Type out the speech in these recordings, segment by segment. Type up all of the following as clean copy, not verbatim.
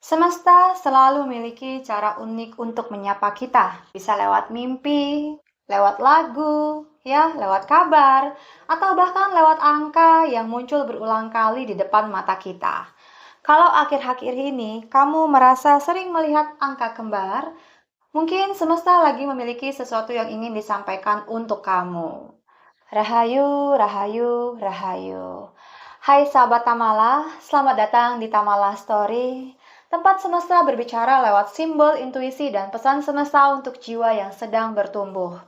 Semesta selalu memiliki cara unik untuk menyapa kita. Bisa lewat mimpi, lewat lagu, ya, lewat kabar, atau bahkan lewat angka yang muncul berulang kali di depan mata kita. Kalau akhir-akhir ini kamu merasa sering melihat angka kembar, mungkin semesta lagi memiliki sesuatu yang ingin disampaikan untuk kamu. Rahayu, rahayu, rahayu. Hai sahabat Tamala, selamat datang di Tamala Story. Tempat semesta berbicara lewat simbol, intuisi, dan pesan semesta untuk jiwa yang sedang bertumbuh.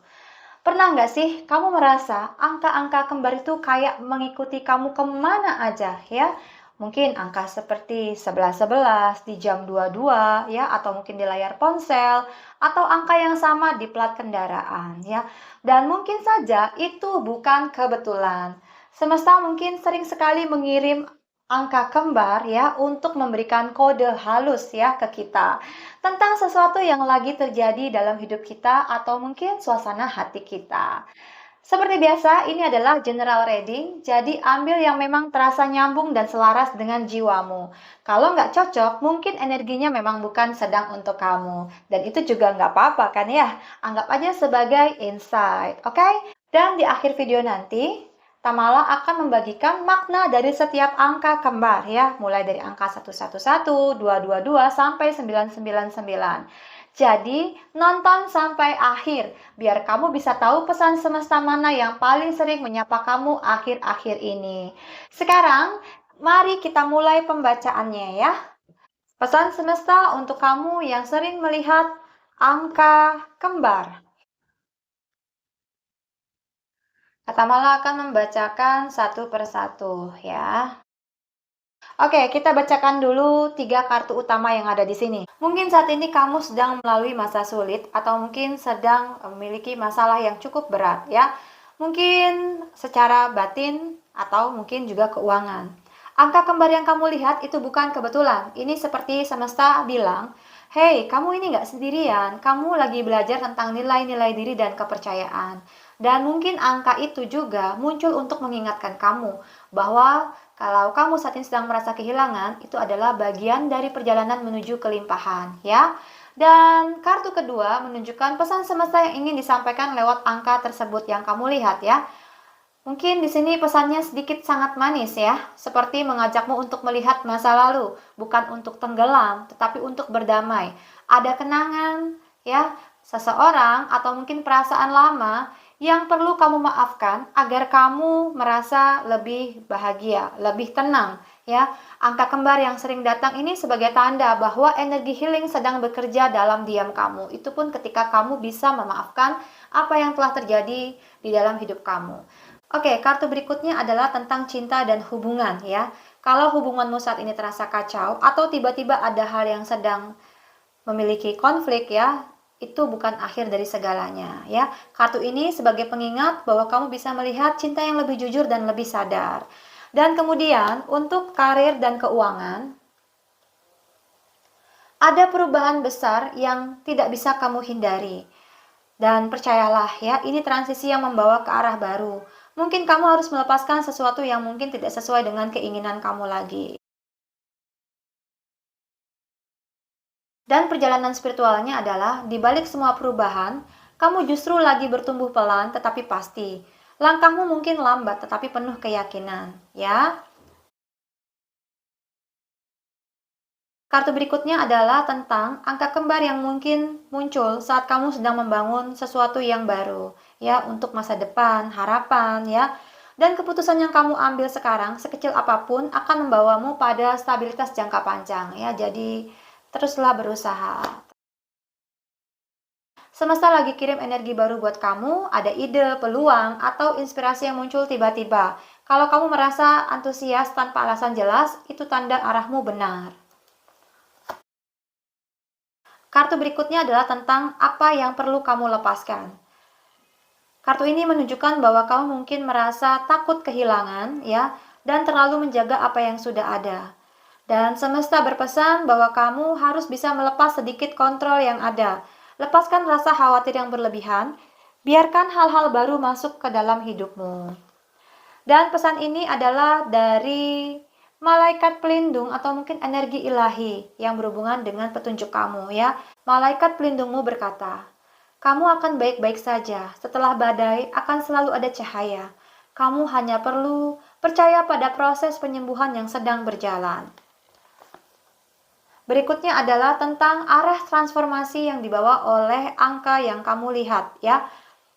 Pernah nggak sih kamu merasa angka-angka kembar itu kayak mengikuti kamu kemana aja ya? Mungkin angka seperti 1111 di jam 22 ya, atau mungkin di layar ponsel, atau angka yang sama di plat kendaraan ya. Dan mungkin saja itu bukan kebetulan. Semesta mungkin sering sekali mengirim angka kembar ya untuk memberikan kode halus ya ke kita tentang sesuatu yang lagi terjadi dalam hidup kita atau mungkin suasana hati kita. Seperti biasa, ini adalah general reading, jadi ambil yang memang terasa nyambung dan selaras dengan jiwamu. Kalau nggak cocok, mungkin energinya memang bukan sedang untuk kamu. Dan itu juga nggak apa-apa kan ya? Anggap aja sebagai insight, oke? Dan di akhir video nanti, Tamala akan membagikan makna dari setiap angka kembar ya, mulai dari angka 111, 222 sampai 999. Jadi, nonton sampai akhir biar kamu bisa tahu pesan semesta mana yang paling sering menyapa kamu akhir-akhir ini. Sekarang, mari kita mulai pembacaannya ya. Pesan semesta untuk kamu yang sering melihat angka kembar. Kata Mala akan membacakan satu persatu ya. Oke, kita bacakan dulu 3 kartu utama yang ada di sini. Mungkin saat ini kamu sedang melalui masa sulit atau mungkin sedang memiliki masalah yang cukup berat ya. Mungkin secara batin atau mungkin juga keuangan. Angka kembar yang kamu lihat itu bukan kebetulan. Ini seperti semesta bilang, "Hey, kamu ini nggak sendirian. Kamu lagi belajar tentang nilai-nilai diri dan kepercayaan." Dan mungkin angka itu juga muncul untuk mengingatkan kamu bahwa kalau kamu saat ini sedang merasa kehilangan, itu adalah bagian dari perjalanan menuju kelimpahan, ya. Dan kartu kedua menunjukkan pesan semesta yang ingin disampaikan lewat angka tersebut yang kamu lihat, ya. Mungkin di sini pesannya sedikit sangat manis ya, seperti mengajakmu untuk melihat masa lalu, bukan untuk tenggelam, tetapi untuk berdamai. Ada kenangan, ya, seseorang atau mungkin perasaan lama yang perlu kamu maafkan agar kamu merasa lebih bahagia, lebih tenang, ya. Angka kembar yang sering datang ini sebagai tanda bahwa energi healing sedang bekerja dalam diam kamu. Itu pun ketika kamu bisa memaafkan apa yang telah terjadi di dalam hidup kamu. Oke, kartu berikutnya adalah tentang cinta dan hubungan ya. Kalau hubunganmu saat ini terasa kacau atau tiba-tiba ada hal yang sedang memiliki konflik ya, itu bukan akhir dari segalanya ya. Kartu ini sebagai pengingat bahwa kamu bisa melihat cinta yang lebih jujur dan lebih sadar. Dan kemudian untuk karir dan keuangan, ada perubahan besar yang tidak bisa kamu hindari. Dan percayalah ya, ini transisi yang membawa ke arah baru. Mungkin kamu harus melepaskan sesuatu yang mungkin tidak sesuai dengan keinginan kamu lagi. Dan perjalanan spiritualnya adalah, di balik semua perubahan, kamu justru lagi bertumbuh pelan tetapi pasti. Langkahmu mungkin lambat tetapi penuh keyakinan, ya. Kartu berikutnya adalah tentang angka kembar yang mungkin muncul saat kamu sedang membangun sesuatu yang baru, ya, untuk masa depan, harapan, ya. Dan keputusan yang kamu ambil sekarang, sekecil apapun, akan membawamu pada stabilitas jangka panjang, ya. Jadi, teruslah berusaha. Semesta lagi kirim energi baru buat kamu, ada ide, peluang, atau inspirasi yang muncul tiba-tiba. Kalau kamu merasa antusias tanpa alasan jelas, itu tanda arahmu benar. Kartu berikutnya adalah tentang apa yang perlu kamu lepaskan. Kartu ini menunjukkan bahwa kamu mungkin merasa takut kehilangan, ya, dan terlalu menjaga apa yang sudah ada. Dan semesta berpesan bahwa kamu harus bisa melepas sedikit kontrol yang ada. Lepaskan rasa khawatir yang berlebihan, biarkan hal-hal baru masuk ke dalam hidupmu. Dan pesan ini adalah dari Malaikat pelindung atau mungkin energi ilahi yang berhubungan dengan petunjuk kamu ya. Malaikat pelindungmu berkata, kamu akan baik-baik saja. Setelah badai akan selalu ada cahaya. Kamu hanya perlu percaya pada proses penyembuhan yang sedang berjalan. Berikutnya adalah tentang arah transformasi yang dibawa oleh angka yang kamu lihat ya.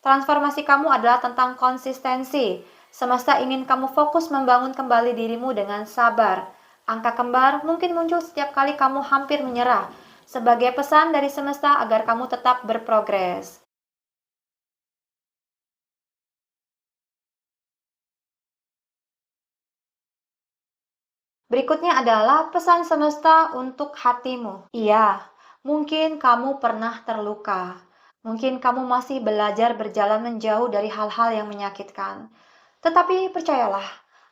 Transformasi kamu adalah tentang konsistensi. Semesta ingin kamu fokus membangun kembali dirimu dengan sabar. Angka kembar mungkin muncul setiap kali kamu hampir menyerah, sebagai pesan dari semesta agar kamu tetap berprogres. Berikutnya adalah pesan semesta untuk hatimu. Iya, mungkin kamu pernah terluka. Mungkin kamu masih belajar berjalan menjauh dari hal-hal yang menyakitkan. Tetapi percayalah,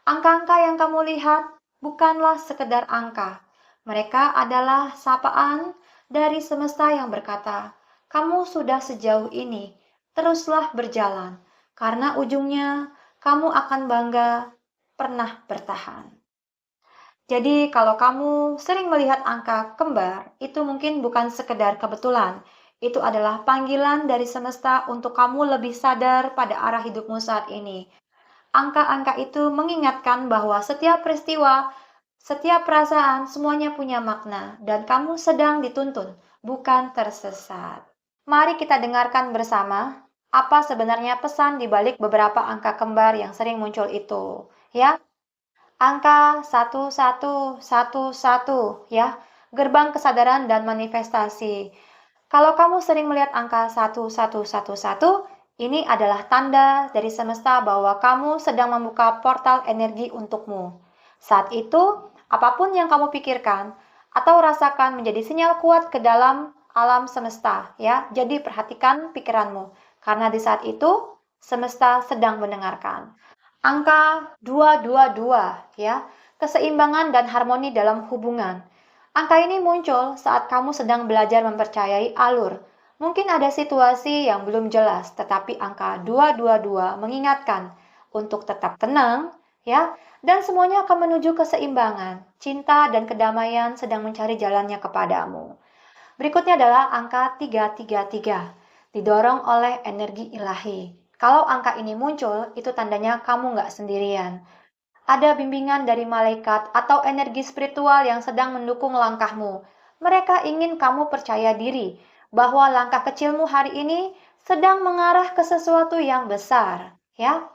angka-angka yang kamu lihat bukanlah sekedar angka. Mereka adalah sapaan dari semesta yang berkata, kamu sudah sejauh ini, teruslah berjalan. Karena ujungnya kamu akan bangga pernah bertahan. Jadi kalau kamu sering melihat angka kembar, itu mungkin bukan sekedar kebetulan. Itu adalah panggilan dari semesta untuk kamu lebih sadar pada arah hidupmu saat ini. Angka-angka itu mengingatkan bahwa setiap peristiwa, setiap perasaan, semuanya punya makna dan kamu sedang dituntun, bukan tersesat. Mari kita dengarkan bersama apa sebenarnya pesan di balik beberapa angka kembar yang sering muncul itu. Ya, angka 1111 ya, gerbang kesadaran dan manifestasi. Kalau kamu sering melihat angka 1111, ini adalah tanda dari semesta bahwa kamu sedang membuka portal energi untukmu. Saat itu, apapun yang kamu pikirkan atau rasakan menjadi sinyal kuat ke dalam alam semesta ya. Jadi perhatikan pikiranmu karena di saat itu semesta sedang mendengarkan. Angka 222 ya, keseimbangan dan harmoni dalam hubungan. Angka ini muncul saat kamu sedang belajar mempercayai alur. Mungkin ada situasi yang belum jelas, tetapi angka 222 mengingatkan untuk tetap tenang ya, dan semuanya akan menuju keseimbangan. Cinta dan kedamaian sedang mencari jalannya kepadamu. Berikutnya adalah angka 333, didorong oleh energi ilahi. Kalau angka ini muncul, itu tandanya kamu nggak sendirian. Ada bimbingan dari malaikat atau energi spiritual yang sedang mendukung langkahmu. Mereka ingin kamu percaya diri bahwa langkah kecilmu hari ini sedang mengarah ke sesuatu yang besar. Ya,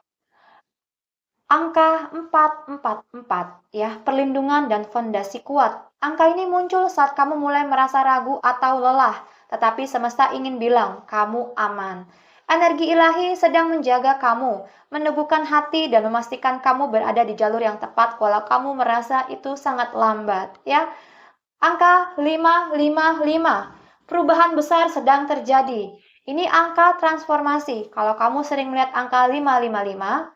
angka 444 ya, perlindungan dan fondasi kuat. Angka ini muncul saat kamu mulai merasa ragu atau lelah, tetapi semesta ingin bilang, kamu aman. Energi ilahi sedang menjaga kamu, meneguhkan hati dan memastikan kamu berada di jalur yang tepat walau kamu merasa itu sangat lambat, ya. Angka 555, perubahan besar sedang terjadi. Ini angka transformasi. Kalau kamu sering melihat angka 555,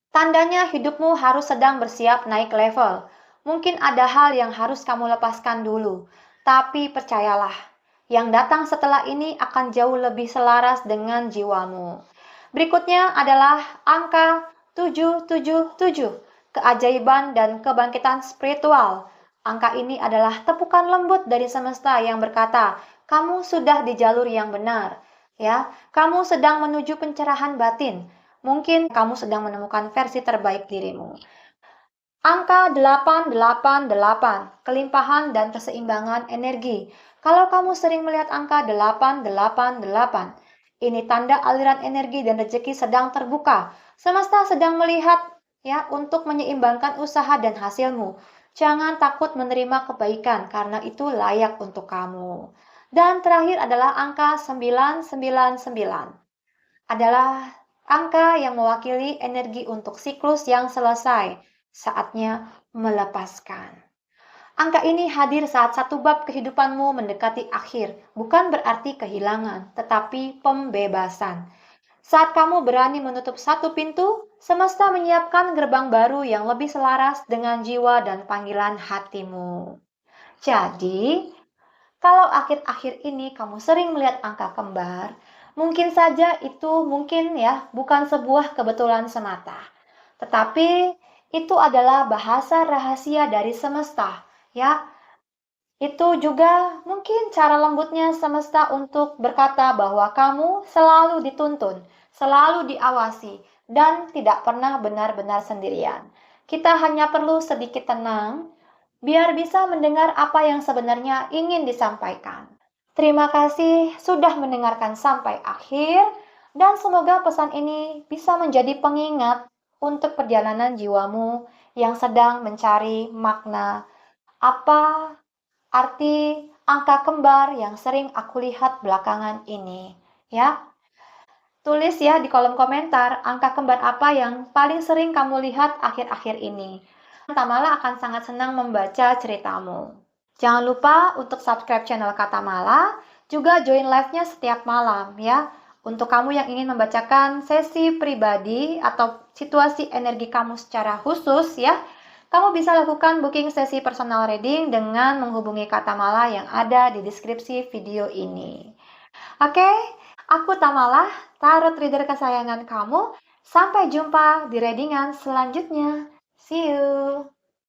tandanya hidupmu harus sedang bersiap naik level. Mungkin ada hal yang harus kamu lepaskan dulu, tapi percayalah, yang datang setelah ini akan jauh lebih selaras dengan jiwamu. Berikutnya adalah angka 777, keajaiban dan kebangkitan spiritual. Angka ini adalah tepukan lembut dari semesta yang berkata, kamu sudah di jalur yang benar. Ya, kamu sedang menuju pencerahan batin. Mungkin kamu sedang menemukan versi terbaik dirimu. Angka 888, kelimpahan dan keseimbangan energi. Kalau kamu sering melihat angka 888, ini tanda aliran energi dan rezeki sedang terbuka. Semesta sedang melihat ya untuk menyeimbangkan usaha dan hasilmu. Jangan takut menerima kebaikan karena itu layak untuk kamu. Dan terakhir adalah angka 999. Adalah angka yang mewakili energi untuk siklus yang selesai. Saatnya melepaskan. Angka ini hadir saat satu bab kehidupanmu mendekati akhir, bukan berarti kehilangan, tetapi pembebasan. Saat kamu berani menutup satu pintu, semesta menyiapkan gerbang baru yang lebih selaras dengan jiwa dan panggilan hatimu. Jadi, kalau akhir-akhir ini kamu sering melihat angka kembar, mungkin saja itu mungkin ya bukan sebuah kebetulan semata. Tetapi Itu adalah bahasa rahasia dari semesta, ya. Itu juga mungkin cara lembutnya semesta untuk berkata bahwa kamu selalu dituntun, selalu diawasi, dan tidak pernah benar-benar sendirian. Kita hanya perlu sedikit tenang, biar bisa mendengar apa yang sebenarnya ingin disampaikan. Terima kasih sudah mendengarkan sampai akhir, dan semoga pesan ini bisa menjadi pengingat untuk perjalanan jiwamu yang sedang mencari makna apa arti angka kembar yang sering aku lihat belakangan ini. Ya, tulis ya di kolom komentar angka kembar apa yang paling sering kamu lihat akhir-akhir ini. Tamala akan sangat senang membaca ceritamu. Jangan lupa untuk subscribe channel Kata Mala, juga join live-nya setiap malam ya. Untuk kamu yang ingin membacakan sesi pribadi atau situasi energi kamu secara khusus ya, kamu bisa lakukan booking sesi personal reading dengan menghubungi Kata Mala yang ada di deskripsi video ini. Oke, aku Tamala, tarot reader kesayangan kamu. Sampai jumpa di readingan selanjutnya. See you!